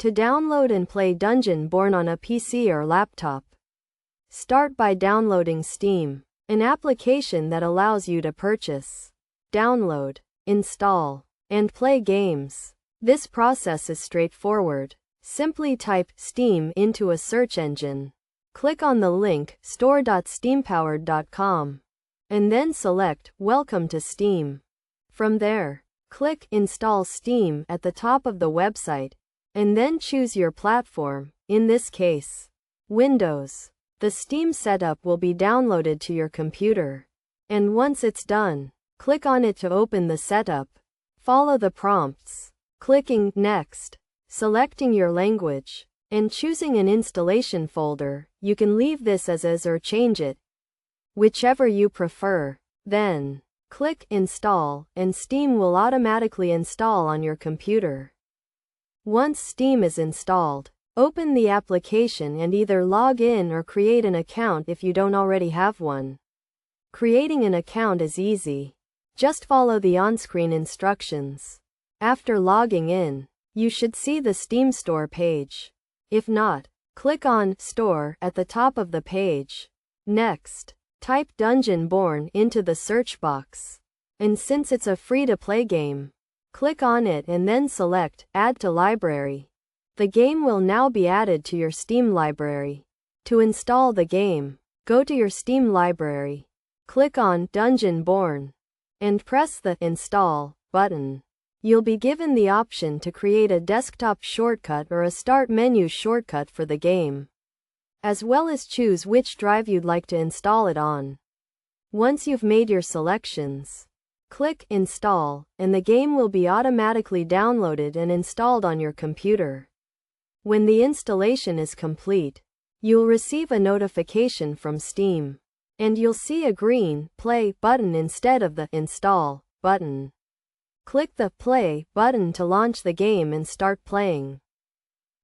To download and play Dungeonborne on a PC or laptop, start by downloading Steam, an application that allows you to purchase, download, install, and play games. This process is straightforward. Simply type Steam into a search engine. Click on the link store.steampowered.com and then select Welcome to Steam. From there, click Install Steam at the top of the website and then choose your platform, in this case, Windows. The Steam setup will be downloaded to your computer, and once it's done, click on it to open the setup. Follow the prompts, clicking Next, selecting your language, and choosing an installation folder. You can leave this as is or change it, whichever you prefer. Then, click Install, and Steam will automatically install on your computer. Once Steam is installed, open the application and either log in or create an account if you don't already have one. Creating an account is easy. Just follow the on-screen instructions. After logging in, you should see the Steam Store page. If not, click on Store at the top of the page. Next, type Dungeonborne into the search box. And since it's a free-to-play game, click on it and then select Add to Library. The game will now be added to your Steam library. To install the game, go to your Steam library, click on Dungeonborne, and press the Install button. You'll be given the option to create a desktop shortcut or a Start menu shortcut for the game, as well as choose which drive you'd like to install it on. Once you've made your selections, click Install, and the game will be automatically downloaded and installed on your computer. When the installation is complete, you'll receive a notification from Steam, and you'll see a green Play button instead of the Install button. Click the Play button to launch the game and start playing.